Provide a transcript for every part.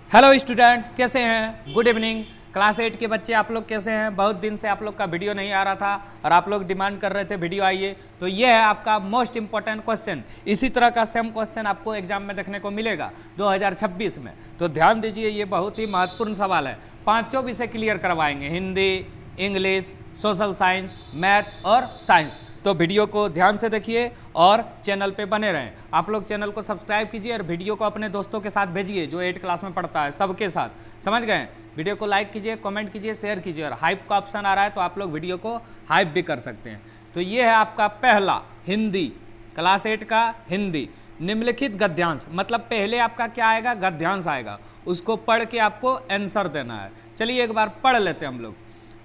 Hello students, कैसे हैं? Good evening. Class 8 के बच्चे आप लोग कैसे हैं? बहुत दिन से आप लोग का वीडियो नहीं आ रहा था और आप लोग डिमांड कर रहे थे वीडियो आइए। तो ये है आपका मोस्ट इंपॉर्टेंट क्वेश्चन। इसी तरह का सेम क्वेश्चन आपको एग्जाम में देखने को मिलेगा 2026 में। तो ध्यान दीजिए, ये बहुत ही महत्वपूर्ण सवाल है। पांचों विषय क्लियर करवाएंगे, Hindi, English, social science, math और साइंस। तो वीडियो को ध्यान से देखिए और चैनल पे बने रहें। आप लोग चैनल को सब्सक्राइब कीजिए और वीडियो को अपने दोस्तों के साथ भेजिए जो 8 क्लास में पढ़ता है, सबके साथ। समझ गए? वीडियो को लाइक कीजिए, कमेंट कीजिए, शेयर कीजिए और हाइप का ऑप्शन आ रहा है तो आप लोग वीडियो को हाइप भी कर सकते हैं। तो ये है आपका पहला हिंदी, क्लास 8 का हिंदी। निम्नलिखित गद्यांश, मतलब पहले आपका क्या आएगा? गद्यांश आएगा, उसको पढ़ के आपको आंसर देना है। चलिए एक बार पढ़ लेते हैं हम लोग।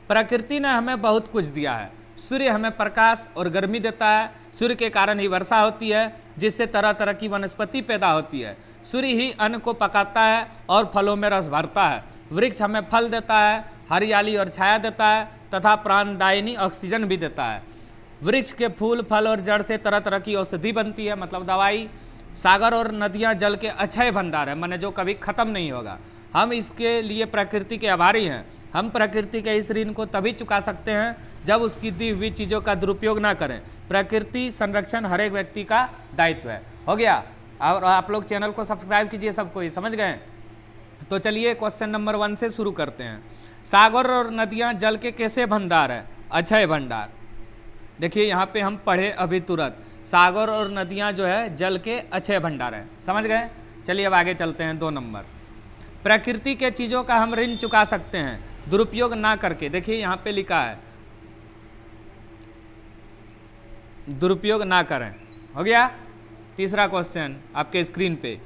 प्रकृति ने हमें बहुत कुछ दिया है। सूर्य हमें प्रकाश और गर्मी देता है। सूर्य के कारण ही वर्षा होती है, जिससे तरह तरह की वनस्पति पैदा होती है। सूर्य ही अन्न को पकाता है और फलों में रस भरता है। वृक्ष हमें फल देता है, हरियाली और छाया देता है तथा प्राणदायिनी ऑक्सीजन भी देता है। वृक्ष के फूल, फल और जड़ से तरह तरह की औषधि बनती है, मतलब दवाई। सागर और नदियाँ जल के अक्षय भंडार है, माने जो कभी खत्म नहीं होगा। हम इसके लिए प्रकृति के आभारी हैं। हम प्रकृति के इस ऋण को तभी चुका सकते हैं जब उसकी दी हुई चीज़ों का दुरुपयोग ना करें। प्रकृति संरक्षण हर एक व्यक्ति का दायित्व है। हो गया? और आप लोग चैनल को सब्सक्राइब कीजिए, सबको ही समझ गए? तो चलिए क्वेश्चन नंबर 1 से शुरू करते हैं। सागर और नदियाँ जल के कैसे भंडार है? अक्षय भंडार। देखिए यहाँ पे हम पढ़े अभी तुरंत, सागर और नदियाँ जो है जल के अक्षय भंडार है। समझ गए? चलिए अब आगे चलते हैं। 2 नंबर, प्रकृति के चीज़ों का हम ऋण चुका सकते हैं दुरुपयोग ना करके। देखिए यहाँ पे लिखा है दुरुपयोग ना करें। हो गया? तीसरा क्वेश्चन आपके स्क्रीन पे,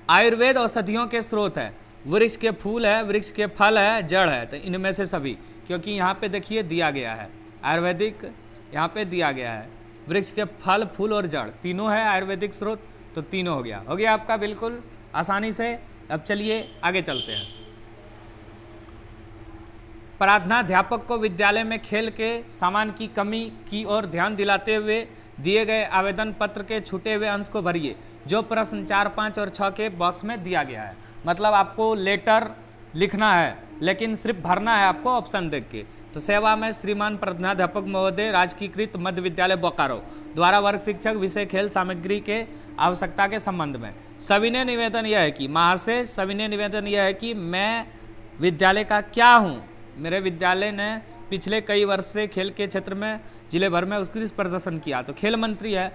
आयुर्वेद औषधियों के स्रोत है। वृक्ष के फूल है, वृक्ष के फल है, जड़ है। तो इनमें से सभी, क्योंकि यहाँ पे देखिए दिया गया है आयुर्वेदिक, यहाँ पे दिया गया है वृक्ष के फल, फूल और जड़, तीनों है आयुर्वेदिक स्रोत। तो तीनों हो गया। हो गया आपका बिल्कुल आसानी से। अब चलिए आगे चलते हैं। प्राध्यापक को विद्यालय में खेल के सामान की कमी की ओर ध्यान दिलाते हुए दिए गए आवेदन पत्र के छूटे हुए अंश को भरिए, जो प्रश्न 4, 5 और 6 के बॉक्स में दिया गया है। मतलब आपको लेटर लिखना है, लेकिन सिर्फ भरना है आपको ऑप्शन देख के। तो सेवा में श्रीमान प्रधानाध्यापक महोदय, राजकीयकृत मध्य विद्यालय बोकारो द्वारा वर्ग शिक्षक, विषय खेल सामग्री के आवश्यकता के संबंध में सविनय निवेदन यह है कि, महाशय सविनय निवेदन यह है कि मैं विद्यालय का क्या हूँ। मेरे विद्यालय ने पिछले कई वर्ष से खेल के क्षेत्र में जिले भर में उत्कृष्ट प्रदर्शन किया। तो खेल मंत्री है।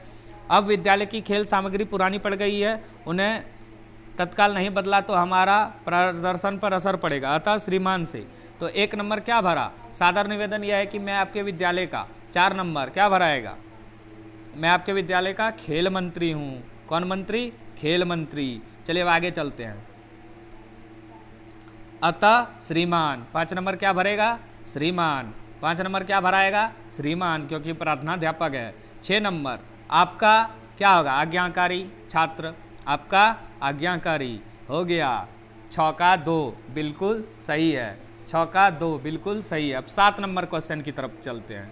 अब विद्यालय की खेल सामग्री पुरानी पड़ गई है, उन्हें तत्काल नहीं बदला तो हमारा प्रदर्शन पर असर पड़ेगा, अतः श्रीमान से। तो 1 नंबर क्या भरा? सादर निवेदन यह है कि मैं आपके विद्यालय का। 4 नंबर क्या भराएगा? मैं आपके विद्यालय का खेल मंत्री हूँ। कौन मंत्री? खेल मंत्री। चलिए अब आगे चलते हैं। अतः श्रीमान। 5 नंबर क्या भरेगा? श्रीमान। 5 नंबर क्या भराएगा? श्रीमान, क्योंकि प्राध्यापक है। 6 नंबर आपका क्या होगा? आज्ञाकारी छात्र। आपका आज्ञाकारी हो गया। 6 का 2 बिल्कुल सही है। 6 का 2 बिल्कुल सही है। अब 7 नंबर क्वेश्चन की तरफ चलते हैं।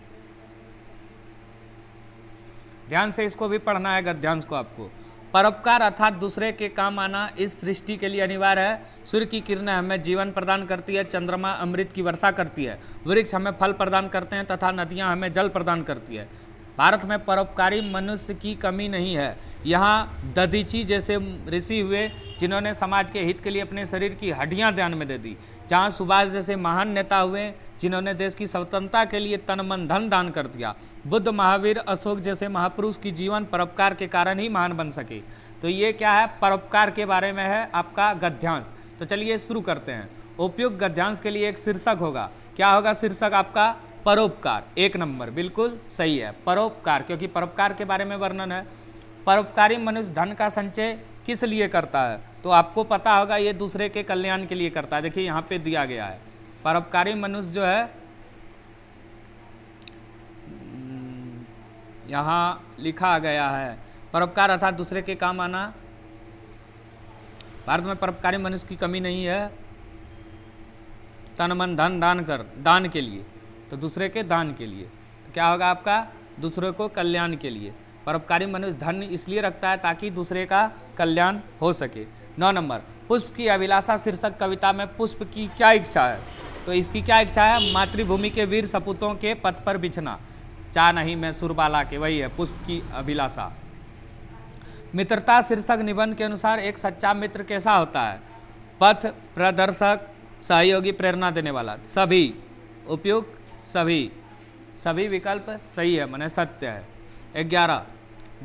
ध्यान से इसको भी पढ़ना है, गद्यांश को आपको। परोपकार अर्थात दूसरे के काम आना इस सृष्टि के लिए अनिवार्य है। सूर्य की किरणें हमें जीवन प्रदान करती है, चंद्रमा अमृत की वर्षा करती है, वृक्ष हमें फल प्रदान करते हैं तथा नदियां हमें जल प्रदान करती है। भारत में परोपकारी मनुष्य की कमी नहीं है। यहाँ दधीची जैसे ऋषि हुए जिन्होंने समाज के हित के लिए अपने शरीर की हड्डियाँ दान में दे दी। जहाँ सुभाष जैसे महान नेता हुए जिन्होंने देश की स्वतंत्रता के लिए तन मन धन दान कर दिया। बुद्ध, महावीर, अशोक जैसे महापुरुष की जीवन परोपकार के कारण ही महान बन सके। तो ये क्या है? परोपकार के बारे में है आपका गद्यांश। तो चलिए शुरू करते हैं। उपयुक्त गद्यांश के लिए एक शीर्षक होगा। क्या होगा शीर्षक आपका? परोपकार। 1 नंबर बिल्कुल सही है, परोपकार, क्योंकि परोपकार के बारे में वर्णन है। परोपकारी मनुष्य धन का संचय किस लिए करता है? तो आपको पता होगा ये दूसरे के कल्याण के लिए करता है। देखिए यहाँ पे दिया गया है, परोपकारी मनुष्य जो है, यहाँ लिखा गया है परोपकार अर्थात दूसरे के काम आना। भारत में परोपकारी मनुष्य की कमी नहीं है। तन मन धन दान के लिए, तो दूसरे के दान के लिए। तो क्या होगा आपका? दूसरे को कल्याण के लिए। परोपकारी मनुष्य धन इसलिए रखता है ताकि दूसरे का कल्याण हो सके। 9 नंबर, पुष्प की अभिलाषा शीर्षक कविता में पुष्प की क्या इच्छा है? तो इसकी क्या इच्छा है? मातृभूमि के वीर सपूतों के पथ पर बिछना, चाह नहीं मैं सुरबाला के, वही है पुष्प की अभिलाषा। मित्रता शीर्षक निबंध के अनुसार एक सच्चा मित्र कैसा होता है? पथ प्रदर्शक, सहयोगी, प्रेरणा देने वाला। सभी उपयुक्त, सभी विकल्प सही है, माने सत्य है। 11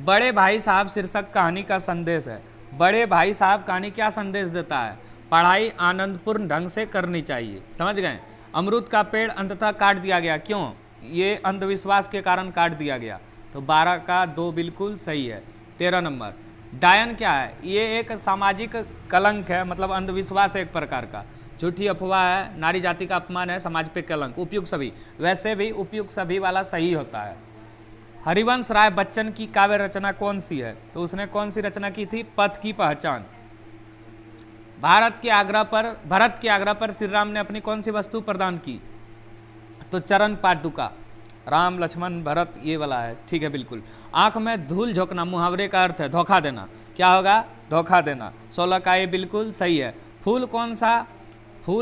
बड़े भाई साहब शीर्षक कहानी का संदेश है। बड़े भाई साहब कहानी क्या संदेश देता है? पढ़ाई आनंदपूर्ण ढंग से करनी चाहिए, समझ गए। अमरूद का पेड़ अंततः काट दिया गया, क्यों? ये अंधविश्वास के कारण काट दिया गया, तो 12 का 2 बिल्कुल सही है। 13 नंबर डायन क्या है? ये एक सामाजिक कलंक है, मतलब अंधविश्वास है एक प्रकार का, झूठी अफवाह है, नारी जाति का अपमान है, समाज पे कलंक। उपयुक्त सभी, वैसे भी उपयुक्त सभी वाला सही होता है। हरिवंश राय बच्चन की काव्य रचना कौन सी है? तो उसने कौन सी रचना की थी? पथ की पहचान। भरत के आग्रह पर श्री राम ने अपनी कौन सी वस्तु प्रदान की? तो चरण पादुका। राम लक्ष्मण भरत ये वाला है, ठीक है बिल्कुल। आंख में धूल झोंकना मुहावरे का अर्थ है धोखा देना, क्या होगा? धोखा देना। 16 का ये बिल्कुल सही है। फूल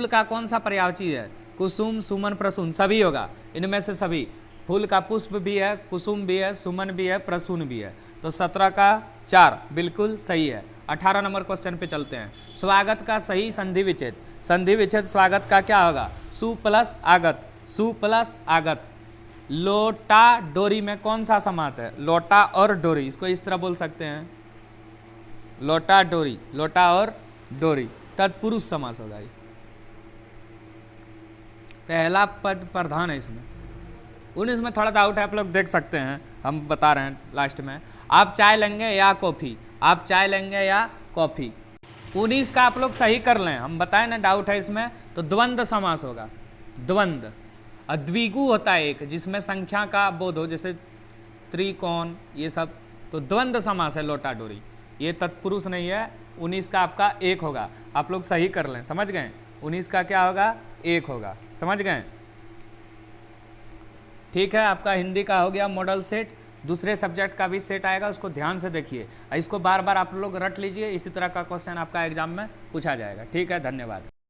का कौन सा पर्यायवाची है? कुसुम, सुमन, प्रसून, सभी होगा, इनमें से सभी। फूल का पुष्प भी है, कुसुम भी है, सुमन भी है, प्रसून भी है, तो 17 का 4 बिल्कुल सही है। 18 नंबर क्वेश्चन पे चलते हैं। स्वागत का सही संधि विच्छेद। संधि विच्छेद स्वागत का क्या होगा? सु प्लस आगत, सु प्लस आगत। लोटा डोरी में कौन सा समास है? लोटा और डोरी, इसको इस तरह बोल सकते हैं, लोटा डोरी, लोटा और डोरी, तत्पुरुष समास होगा ये। पहला पद प्रधान है इसमें। 19 में थोड़ा डाउट है, आप लोग देख सकते हैं, हम बता रहे हैं लास्ट में। आप चाय लेंगे या कॉफ़ी? आप चाय लेंगे या कॉफ़ी? 19 का आप लोग सही कर लें, हम बताएं ना, डाउट है इसमें, तो द्वंद्व समास होगा, द्वंद्व। द्विगु होता है एक, जिसमें संख्या का बोध हो, जैसे त्रिकोण ये सब, तो द्वंद्व समास है लोटा डोरी, ये तत्पुरुष नहीं है। 19 का आपका 1 होगा, आप लोग सही कर लें, समझ गए। 19 का क्या होगा? 1 होगा, समझ गए। ठीक है, आपका हिंदी का हो गया मॉडल सेट। दूसरे सब्जेक्ट का भी सेट आएगा, उसको ध्यान से देखिए, इसको बार बार आप लोग रट लीजिए, इसी तरह का क्वेश्चन आपका एग्जाम में पूछा जाएगा। ठीक है, धन्यवाद।